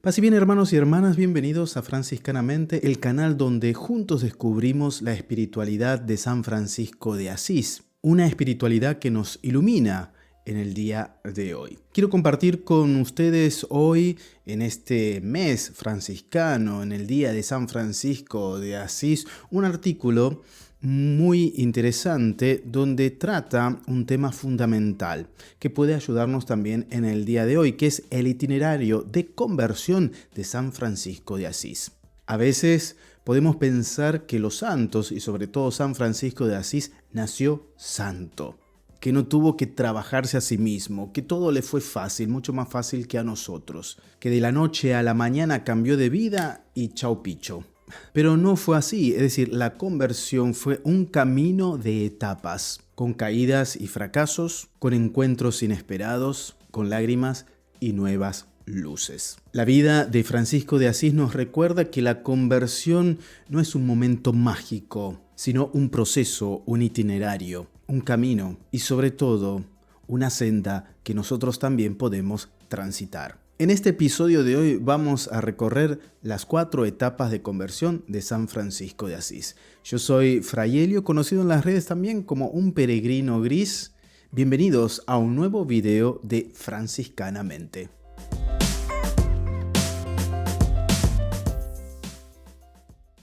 Paz y bien, hermanos y hermanas, bienvenidos a Franciscanamente, el canal donde juntos descubrimos la espiritualidad de San Francisco de Asís, una espiritualidad que nos ilumina en el día de hoy. Quiero compartir con ustedes hoy, en este mes franciscano, en el día de San Francisco de Asís, un artículo muy interesante donde trata un tema fundamental que puede ayudarnos también en el día de hoy, que es el itinerario de conversión de San Francisco de Asís. A veces podemos pensar que los santos, y sobre todo San Francisco de Asís, nació santo, que no tuvo que trabajarse a sí mismo, que todo le fue fácil, mucho más fácil que a nosotros, que de la noche a la mañana cambió de vida y chau picho. Pero no fue así, es decir, la conversión fue un camino de etapas, con caídas y fracasos, con encuentros inesperados, con lágrimas y nuevas luces. La vida de Francisco de Asís nos recuerda que la conversión no es un momento mágico, sino un proceso, un itinerario, un camino y sobre todo una senda que nosotros también podemos transitar. En este episodio de hoy vamos a recorrer las 4 etapas de conversión de San Francisco de Asís. Yo soy Fray Helio, conocido en las redes también como un peregrino gris. Bienvenidos a un nuevo video de Franciscanamente.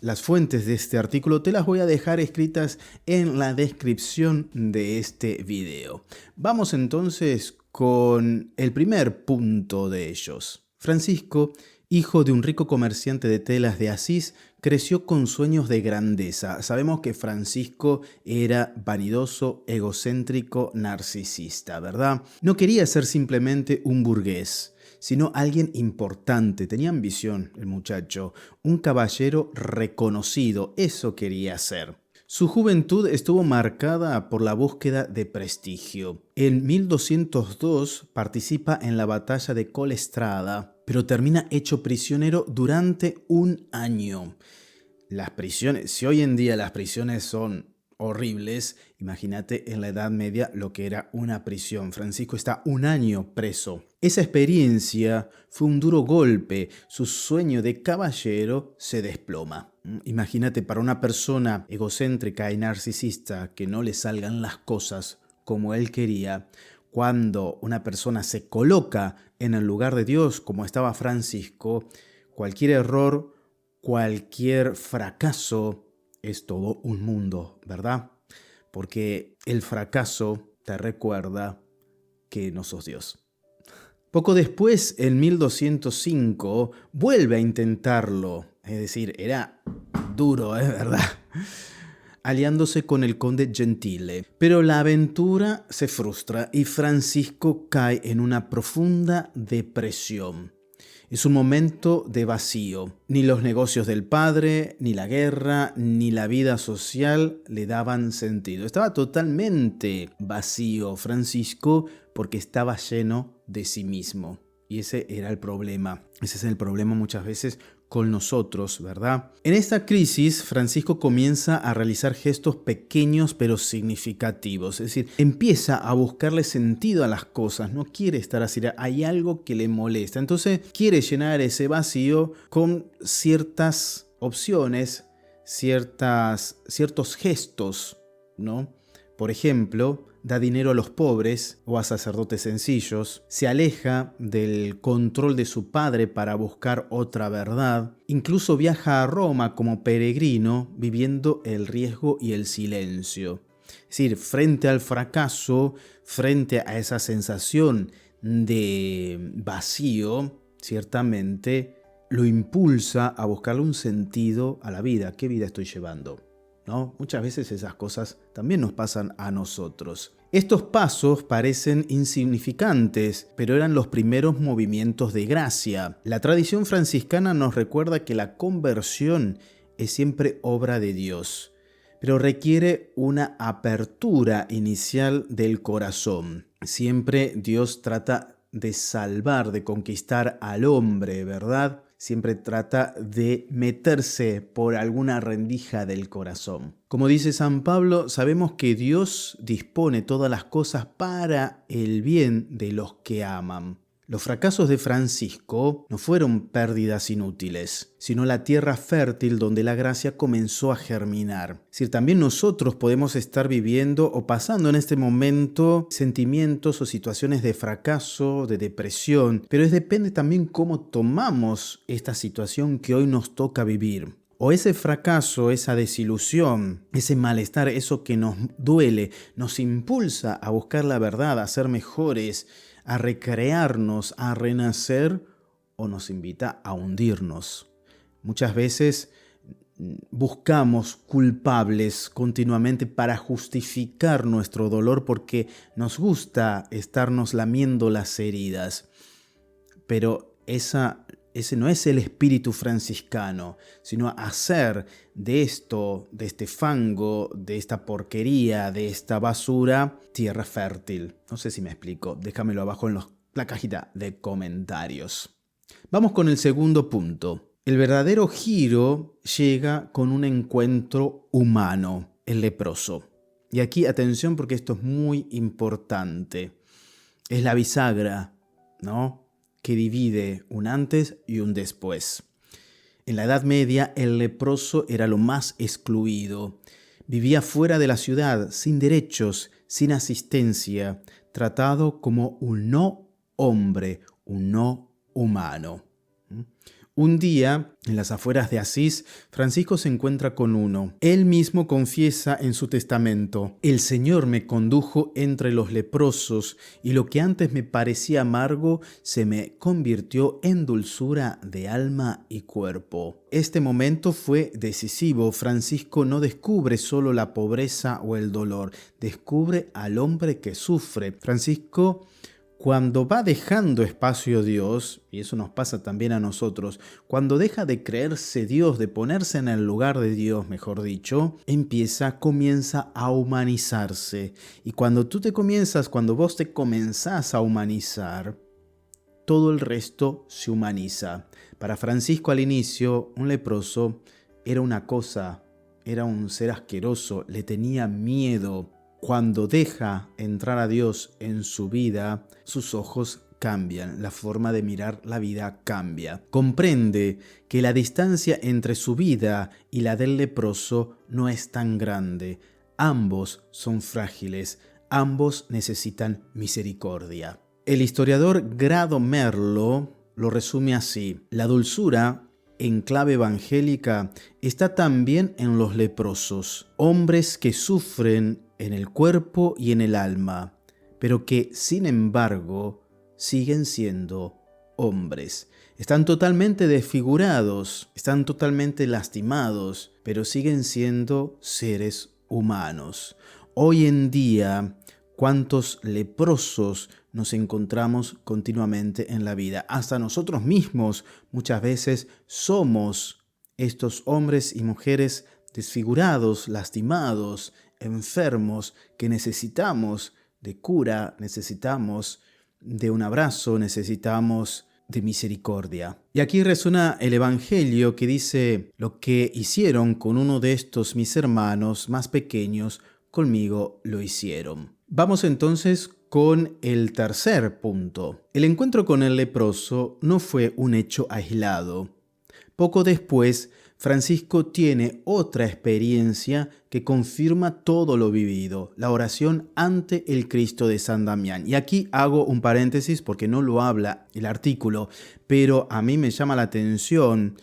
Las fuentes de este artículo te las voy a dejar escritas en la descripción de este video. Vamos entonces con el primer punto de ellos. Francisco, hijo de un rico comerciante de telas de Asís, creció con sueños de grandeza. Sabemos que Francisco era vanidoso, egocéntrico, narcisista, ¿verdad? No quería ser simplemente un burgués, sino alguien importante. Tenía ambición el muchacho, un caballero reconocido, eso quería ser. Su juventud estuvo marcada por la búsqueda de prestigio. En 1202 participa en la batalla de Colestrada, pero termina hecho prisionero durante un año. Las prisiones, si hoy en día las prisiones son horribles, imagínate en la Edad Media lo que era una prisión. Francisco está un año preso. Esa experiencia fue un duro golpe. Su sueño de caballero se desploma. Imagínate, para una persona egocéntrica y narcisista que no le salgan las cosas como él quería, cuando una persona se coloca en el lugar de Dios como estaba Francisco, cualquier error, cualquier fracaso es todo un mundo, ¿verdad? Porque el fracaso te recuerda que no sos Dios. Poco después, en 1205, vuelve a intentarlo. Es decir, era duro, es verdad, aliándose con el conde Gentile. Pero la aventura se frustra y Francisco cae en una profunda depresión. Es un momento de vacío. Ni los negocios del padre, ni la guerra, ni la vida social le daban sentido. Estaba totalmente vacío Francisco porque estaba lleno de sí mismo. Y ese era el problema. Ese es el problema muchas veces con nosotros, ¿verdad? En esta crisis, Francisco comienza a realizar gestos pequeños pero significativos. Es decir, empieza a buscarle sentido a las cosas. No quiere estar así. Hay algo que le molesta. Entonces, quiere llenar ese vacío con ciertas opciones, ciertos gestos, ¿no? Por ejemplo, da dinero a los pobres o a sacerdotes sencillos, se aleja del control de su padre para buscar otra verdad, incluso viaja a Roma como peregrino, viviendo el riesgo y el silencio. Es decir, frente al fracaso, frente a esa sensación de vacío, ciertamente lo impulsa a buscarle un sentido a la vida. ¿Qué vida estoy llevando? ¿No? Muchas veces esas cosas también nos pasan a nosotros. Estos pasos parecen insignificantes, pero eran los primeros movimientos de gracia. La tradición franciscana nos recuerda que la conversión es siempre obra de Dios, pero requiere una apertura inicial del corazón. Siempre Dios trata de salvar, de conquistar al hombre, ¿verdad? Siempre trata de meterse por alguna rendija del corazón. Como dice San Pablo, sabemos que Dios dispone todas las cosas para el bien de los que aman. Los fracasos de Francisco no fueron pérdidas inútiles, sino la tierra fértil donde la gracia comenzó a germinar. Es decir, también nosotros podemos estar viviendo o pasando en este momento sentimientos o situaciones de fracaso, de depresión, pero depende también cómo tomamos esta situación que hoy nos toca vivir. O ese fracaso, esa desilusión, ese malestar, eso que nos duele, nos impulsa a buscar la verdad, a ser mejores, a recrearnos, a renacer, o nos invita a hundirnos. Muchas veces buscamos culpables continuamente para justificar nuestro dolor porque nos gusta estarnos lamiendo las heridas. Pero ese no es el espíritu franciscano, sino hacer de esto, de este fango, de esta porquería, de esta basura, tierra fértil. No sé si me explico, déjamelo abajo en la cajita de comentarios. Vamos con el segundo punto. El verdadero giro llega con un encuentro humano, el leproso. Y aquí atención porque esto es muy importante. Es la bisagra, ¿no?, que divide un antes y un después. En la Edad Media, el leproso era lo más excluido. Vivía fuera de la ciudad, sin derechos, sin asistencia, tratado como un no hombre, un no humano. Un día, en las afueras de Asís, Francisco se encuentra con uno. Él mismo confiesa en su testamento: «El Señor me condujo entre los leprosos, y lo que antes me parecía amargo se me convirtió en dulzura de alma y cuerpo». Este momento fue decisivo. Francisco no descubre solo la pobreza o el dolor, descubre al hombre que sufre. Francisco, cuando va dejando espacio a Dios, y eso nos pasa también a nosotros, cuando deja de creerse Dios, de ponerse en el lugar de Dios, mejor dicho, comienza a humanizarse. Y cuando vos te comenzás a humanizar, todo el resto se humaniza. Para Francisco al inicio, un leproso era una cosa, era un ser asqueroso, le tenía miedo. Cuando deja entrar a Dios en su vida, sus ojos cambian, la forma de mirar la vida cambia. Comprende que la distancia entre su vida y la del leproso no es tan grande. Ambos son frágiles, ambos necesitan misericordia. El historiador Grado Merlo lo resume así: la dulzura, en clave evangélica, está también en los leprosos, hombres que sufren en el cuerpo y en el alma, pero que, sin embargo, siguen siendo hombres. Están totalmente desfigurados, están totalmente lastimados, pero siguen siendo seres humanos. Hoy en día, ¿cuántos leprosos nos encontramos continuamente en la vida? Hasta nosotros mismos muchas veces somos estos hombres y mujeres desfigurados, lastimados, enfermos, que necesitamos de cura, necesitamos de un abrazo, necesitamos de misericordia. Y aquí resuena el Evangelio que dice: lo que hicieron con uno de estos mis hermanos más pequeños, conmigo lo hicieron. Vamos entonces con el tercer punto. El encuentro con el leproso no fue un hecho aislado. Poco después, Francisco tiene otra experiencia que confirma todo lo vivido: la oración ante el Cristo de San Damián. Y aquí hago un paréntesis porque no lo habla el artículo, pero a mí me llama la atención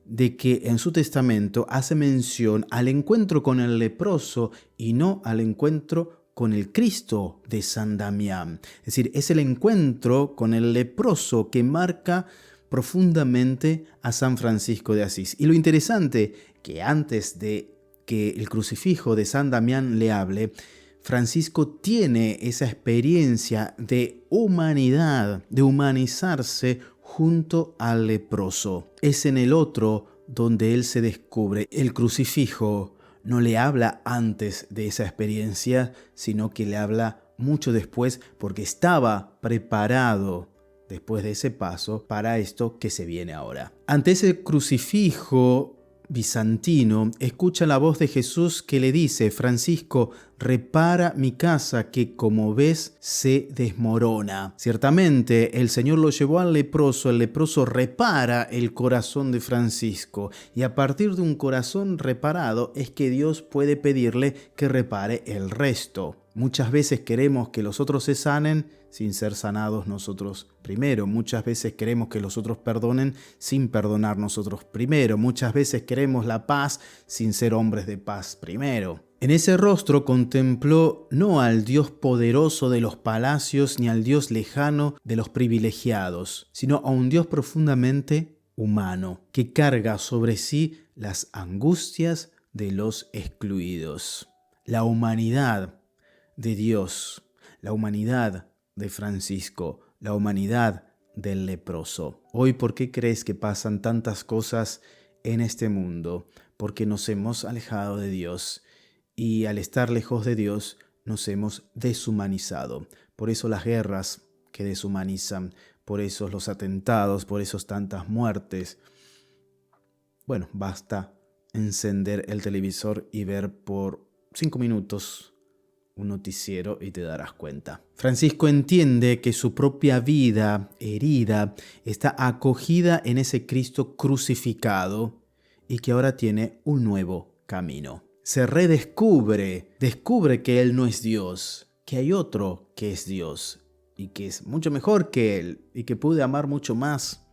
de que en su testamento hace mención al encuentro con el leproso y no al encuentro con el Cristo de San Damián. Es decir, es el encuentro con el leproso que marca profundamente a San Francisco de Asís. Y lo interesante, que antes de que el crucifijo de San Damián le hable, Francisco tiene esa experiencia de humanidad, de humanizarse junto al leproso. Es en el otro donde él se descubre. El crucifijo no le habla antes de esa experiencia, sino que le habla mucho después, porque estaba preparado después de ese paso para esto que se viene ahora. Ante ese crucifijo, bizantino, escucha la voz de Jesús que le dice: Francisco, repara mi casa que, como ves, se desmorona. Ciertamente, el Señor lo llevó al leproso, el leproso repara el corazón de Francisco, y a partir de un corazón reparado es que Dios puede pedirle que repare el resto. Muchas veces queremos que los otros se sanen sin ser sanados nosotros primero. Muchas veces queremos que los otros perdonen sin perdonar nosotros primero. Muchas veces queremos la paz sin ser hombres de paz primero. En ese rostro contempló no al Dios poderoso de los palacios ni al Dios lejano de los privilegiados, sino a un Dios profundamente humano, que carga sobre sí las angustias de los excluidos. La humanidad de Dios, la humanidad de Francisco, la humanidad del leproso. Hoy, ¿por qué crees que pasan tantas cosas en este mundo? Porque nos hemos alejado de Dios y al estar lejos de Dios nos hemos deshumanizado. Por eso las guerras que deshumanizan, por eso los atentados, por eso tantas muertes. Bueno, basta encender el televisor y ver por 5 minutos un noticiero y te darás cuenta. Francisco entiende que su propia vida herida está acogida en ese Cristo crucificado y que ahora tiene un nuevo camino. Se redescubre, descubre que Él no es Dios, que hay otro que es Dios y que es mucho mejor que Él y que puede amar mucho más.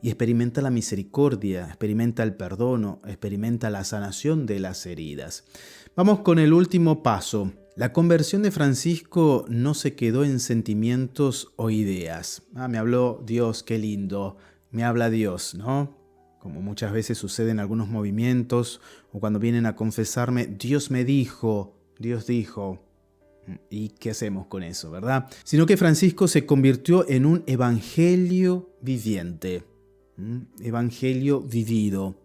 Y experimenta la misericordia, experimenta el perdón, experimenta la sanación de las heridas. Vamos con el último paso. La conversión de Francisco no se quedó en sentimientos o ideas. Me habló Dios, qué lindo, me habla Dios, ¿no? Como muchas veces sucede en algunos movimientos o cuando vienen a confesarme, Dios me dijo, Dios dijo. ¿Y qué hacemos con eso, verdad? Sino que Francisco se convirtió en un evangelio viviente. Evangelio vivido.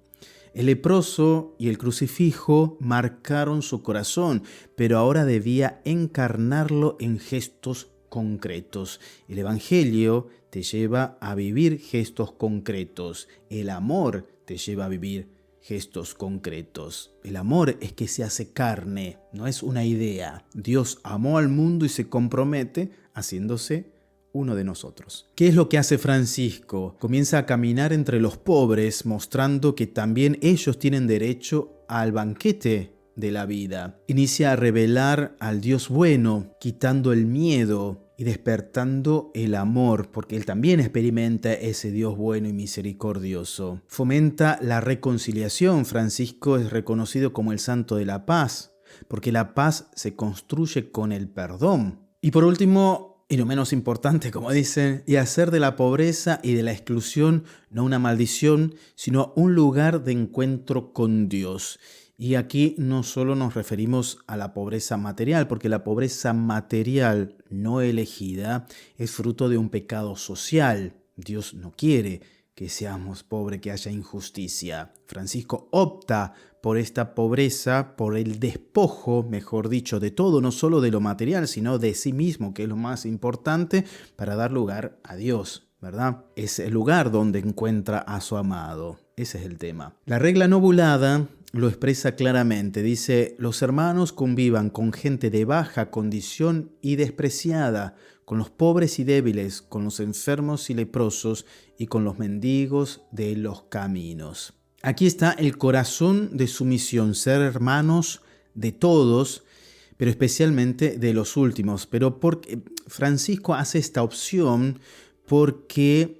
El leproso y el crucifijo marcaron su corazón, pero ahora debía encarnarlo en gestos concretos. El Evangelio te lleva a vivir gestos concretos. El amor te lleva a vivir gestos concretos. El amor es que se hace carne, no es una idea. Dios amó al mundo y se compromete haciéndose uno de nosotros. ¿Qué es lo que hace Francisco? Comienza a caminar entre los pobres, mostrando que también ellos tienen derecho al banquete de la vida. Inicia a revelar al Dios bueno, quitando el miedo y despertando el amor, porque él también experimenta ese Dios bueno y misericordioso. Fomenta la reconciliación. Francisco es reconocido como el santo de la paz, porque la paz se construye con el perdón. Y por último, y no menos importante, como dicen, y hacer de la pobreza y de la exclusión no una maldición, sino un lugar de encuentro con Dios. Y aquí no solo nos referimos a la pobreza material, porque la pobreza material no elegida es fruto de un pecado social. Dios no quiere que seamos pobres, que haya injusticia. Francisco opta por esta pobreza, por el despojo, mejor dicho, de todo, no solo de lo material, sino de sí mismo, que es lo más importante, para dar lugar a Dios, ¿verdad? Es el lugar donde encuentra a su amado. Ese es el tema. La regla nobulada lo expresa claramente. Dice: los hermanos convivan con gente de baja condición y despreciada, con los pobres y débiles, con los enfermos y leprosos y con los mendigos de los caminos. Aquí está el corazón de su misión, ser hermanos de todos, pero especialmente de los últimos. Pero porque Francisco hace esta opción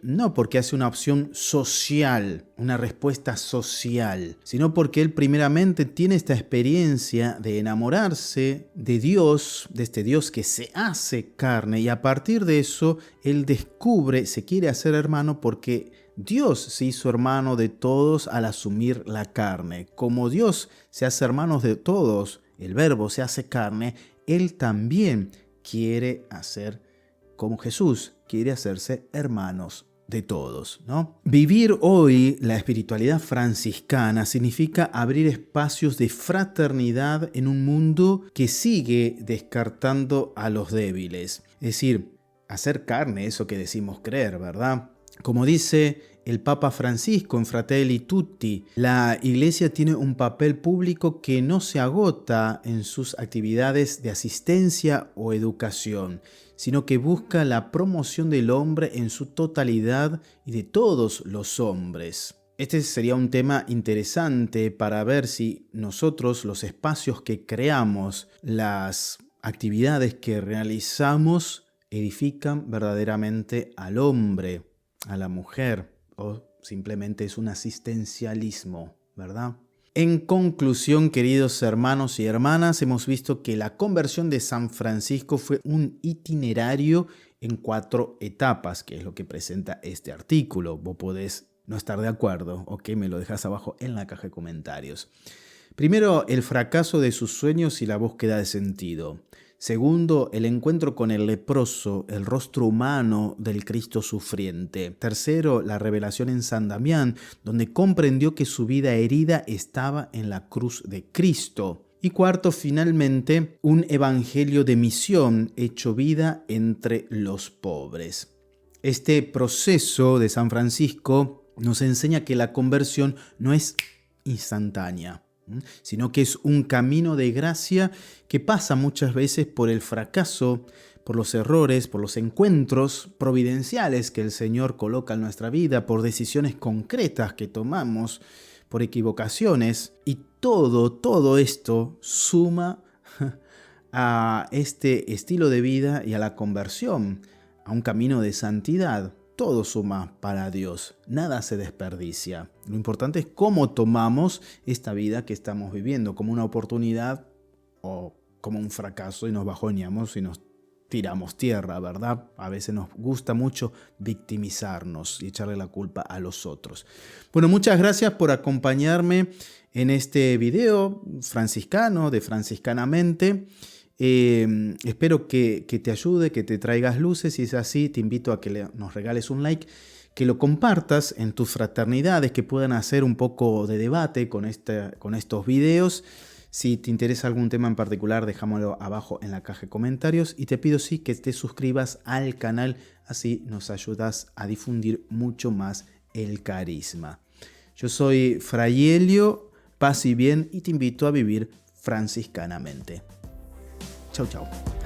no porque hace una opción social, una respuesta social, sino porque él primeramente tiene esta experiencia de enamorarse de Dios, de este Dios que se hace carne, y a partir de eso él descubre, se quiere hacer hermano porque Dios se hizo hermano de todos al asumir la carne. Como Dios se hace hermano de todos, el Verbo se hace carne, él también quiere hacer como Jesús, quiere hacerse hermanos de todos, ¿no? Vivir hoy la espiritualidad franciscana significa abrir espacios de fraternidad en un mundo que sigue descartando a los débiles. Es decir, hacer carne, eso que decimos creer, ¿verdad? Como dice el Papa Francisco en Fratelli Tutti, la Iglesia tiene un papel público que no se agota en sus actividades de asistencia o educación, sino que busca la promoción del hombre en su totalidad y de todos los hombres. Este sería un tema interesante para ver si nosotros, los espacios que creamos, las actividades que realizamos, edifican verdaderamente al hombre, a la mujer, o simplemente es un asistencialismo, ¿verdad? En conclusión, queridos hermanos y hermanas, hemos visto que la conversión de San Francisco fue un itinerario en 4 etapas, que es lo que presenta este artículo. Vos podés no estar de acuerdo, ok, me lo dejas abajo en la caja de comentarios. Primero, el fracaso de sus sueños y la búsqueda de sentido. Segundo, el encuentro con el leproso, el rostro humano del Cristo sufriente. Tercero, la revelación en San Damián, donde comprendió que su vida herida estaba en la cruz de Cristo. Y cuarto, finalmente, un evangelio de misión hecho vida entre los pobres. Este proceso de San Francisco nos enseña que la conversión no es instantánea, sino que es un camino de gracia que pasa muchas veces por el fracaso, por los errores, por los encuentros providenciales que el Señor coloca en nuestra vida, por decisiones concretas que tomamos, por equivocaciones, y todo esto suma a este estilo de vida y a la conversión, a un camino de santidad. Todo suma para Dios, nada se desperdicia. Lo importante es cómo tomamos esta vida que estamos viviendo, como una oportunidad o como un fracaso y nos bajoneamos y nos tiramos tierra, ¿verdad? A veces nos gusta mucho victimizarnos y echarle la culpa a los otros. Bueno, muchas gracias por acompañarme en este video franciscano de Franciscanamente. Espero que te ayude, que te traigas luces. Si es así, te invito a que nos regales un like, que lo compartas en tus fraternidades, que puedan hacer un poco de debate con estos videos. Si te interesa algún tema en particular, déjamelo abajo en la caja de comentarios. Y te pido sí que te suscribas al canal, así nos ayudas a difundir mucho más el carisma. Yo soy Fray Helio, paz y bien, y te invito a vivir franciscanamente. Chau, chau.